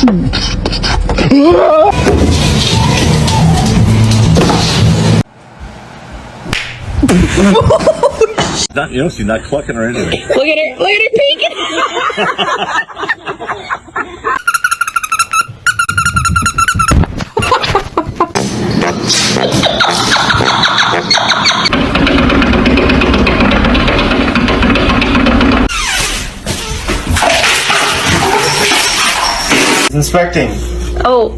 Not, you know, she's not clucking or anything. Look at her peeking. Inspecting. Oh.